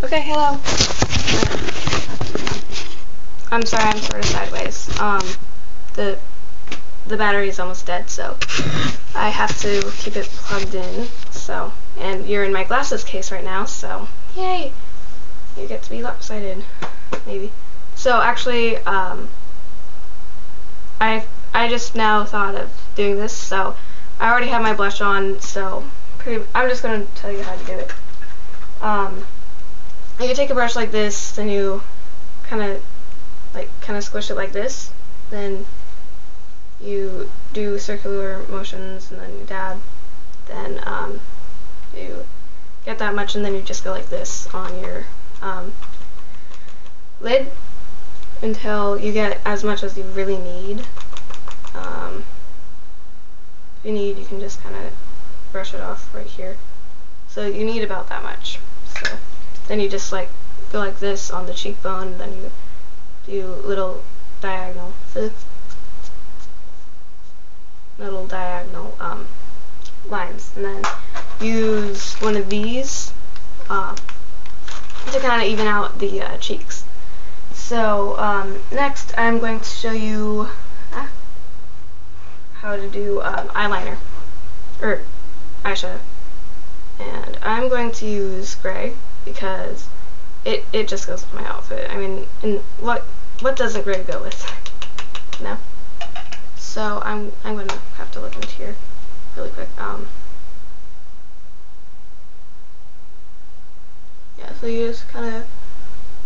Okay, hello. I'm sorry, I'm sort of sideways. The battery is almost dead, so I have to keep it plugged in. So, and you're in my glasses case right now, so yay! You get to be lopsided, maybe. So actually, I just now thought of doing this, so I already have my blush on, so I'm just gonna tell you how to do it. You take a brush like this, then you kind of squish it like this, then you do circular motions, and then you dab, then you get that much, and then you just go like this on your lid until you get as much as you really need. If you need, you can just kind of brush it off right here. So you need about that much. So then you just like go like this on the cheekbone, and then you do little diagonal lines, and then use one of these to kind of even out the cheeks. So next I'm going to show you how to do eyeliner or eyeshadow, and I'm going to use gray because it just goes with my outfit. I mean, and what doesn't gray go with? No. So I'm going to have to look into here really quick. Yeah, so you just kind of,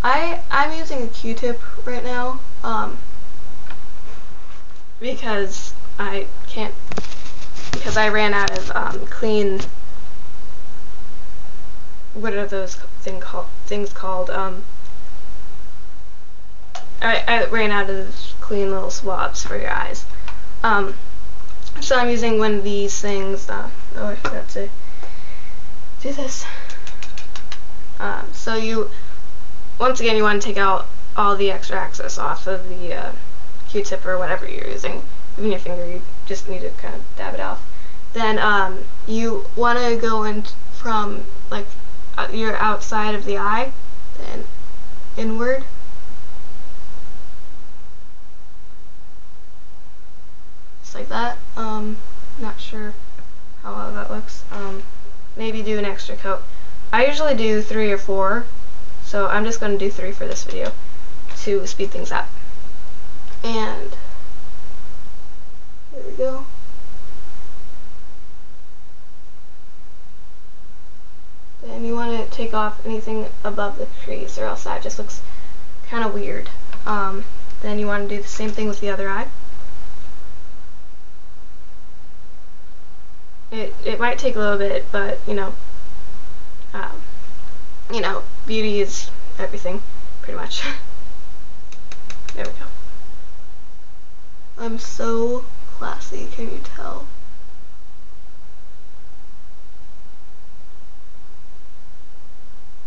I'm using a Q-tip right now, because I ran out of clean, what are those things called? I ran out of clean little swabs for your eyes. So I'm using one of these things. Oh, I forgot to do this. So once again, you want to take out all the extra excess off of the Q-tip or whatever you're using. Even your finger, you just need to kind of dab it off. Then you want to go in from like your outside of the eye, then inward. Just like that. Not sure how well that looks. Maybe do an extra coat. I usually do 3 or 4, so I'm just going to do 3 for this video to speed things up. And there we go. Then you want to take off anything above the crease, or else that just looks kind of weird. Then you want to do the same thing with the other eye. It might take a little bit, but you know, beauty is everything, pretty much. There we go. I'm so classy, can you tell?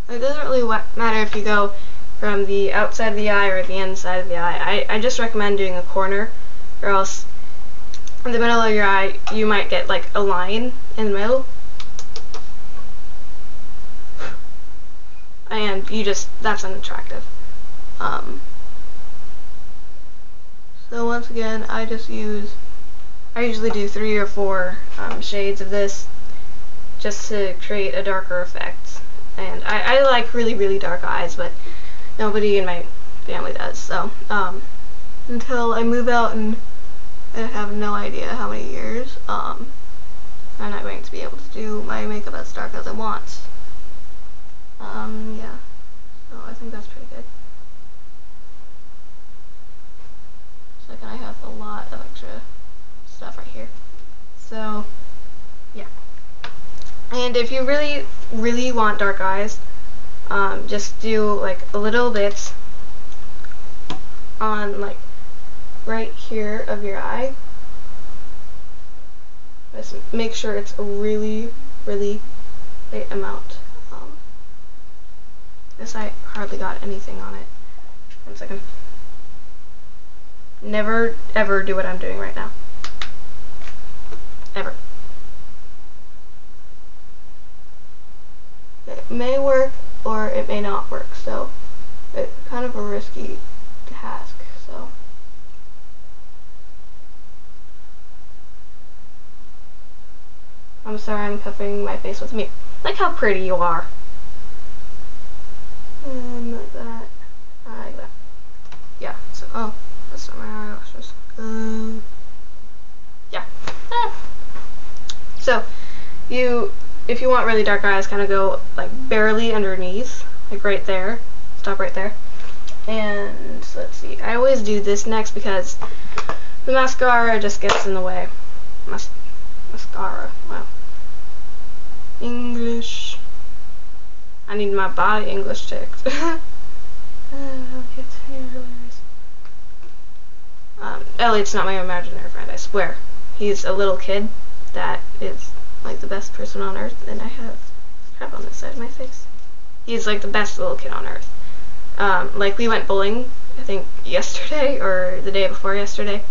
It doesn't really matter if you go from the outside of the eye or the inside of the eye. I just recommend doing a corner, or else in the middle of your eye you might get like a line in the middle, and that's unattractive. So once again, I usually do 3 or 4 shades of this just to create a darker effect. And I like really, really dark eyes, but nobody in my family does. So until I move out and I have no idea how many years, I'm not going to be able to do my makeup as dark as I want. Yeah, so I think that's pretty good. So I have a lot of extra stuff right here. So, yeah. And if you really, really want dark eyes, just do like a little bit on like right here of your eye. Just make sure it's a really, really light amount. This eye hardly got anything on it. 1 second. Never ever do what I'm doing right now. Ever. It may work or it may not work. So it's kind of a risky task. So I'm sorry, I'm covering my face with me. Like how pretty you are. Like that. Like that. Yeah. So, oh, that's not my eyelashes. Yeah. So, if you want really dark eyes, kind of go like barely underneath, like right there. Stop right there. And let's see. I always do this next because the mascara just gets in the way. Mascara. Wow. English. I need my body English checked. Elliot's not my imaginary friend, I swear. He's a little kid that is like the best person on earth, and I have crap on this side of my face. He's like the best little kid on earth. Like we went bowling, I think yesterday or the day before yesterday,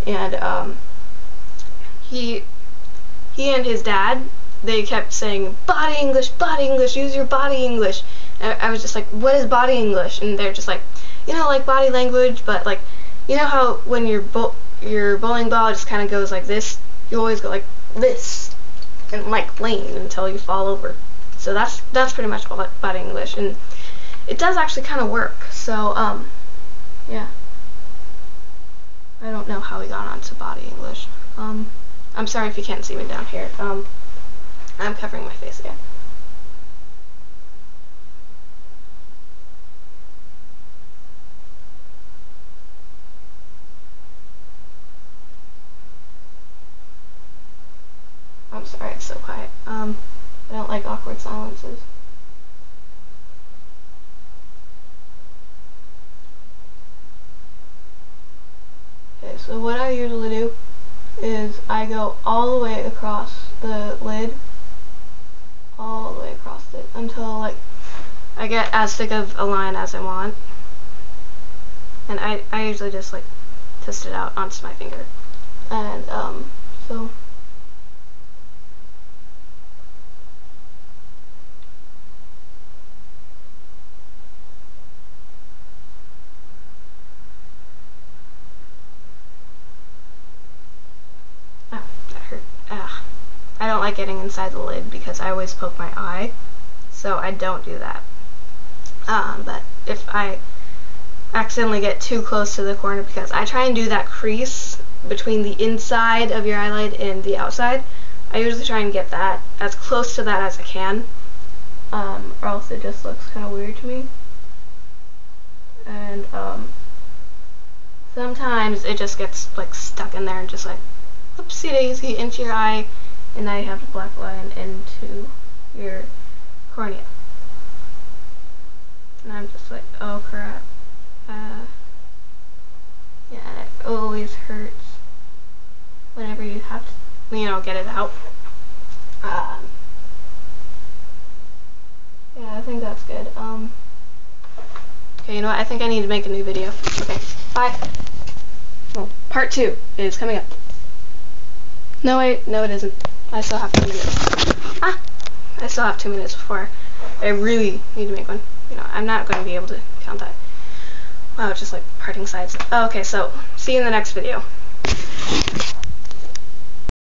and he and his dad, they kept saying body English, use your body English. And I was just like, what is body English? And they're just like, you know, like body language, but like, you know how when your bowling ball just kind of goes like this, you always go like this and like lean until you fall over. So that's pretty much body English, and it does actually kind of work. So yeah, I don't know how we got onto body English. I'm sorry if you can't see me down here. I'm covering my face again. I'm sorry it's so quiet. I don't like awkward silences. Okay, so what I usually do is I go all the way across the lid, all the way across it, until like I get as thick of a line as I want. And I usually just like twist it out onto my finger. And so I don't like getting inside the lid because I always poke my eye, so I don't do that. But if I accidentally get too close to the corner, because I try and do that crease between the inside of your eyelid and the outside, I usually try and get that as close to that as I can, or else it just looks kind of weird to me. And sometimes it just gets like stuck in there and just like, oopsie daisy, into your eye, and now you have a black line into your cornea. And I'm just like, oh crap. Yeah, and it always hurts whenever you have to, you know, get it out. Yeah, I think that's good. Okay, you know what? I think I need to make a new video. Okay, bye. Well, part 2 is coming up. No, wait, no it isn't. I still have 2 minutes. I still have 2 minutes before I really need to make one. You know, I'm not going to be able to count that. Wow, just like parting sides. Oh, okay, so see you in the next video.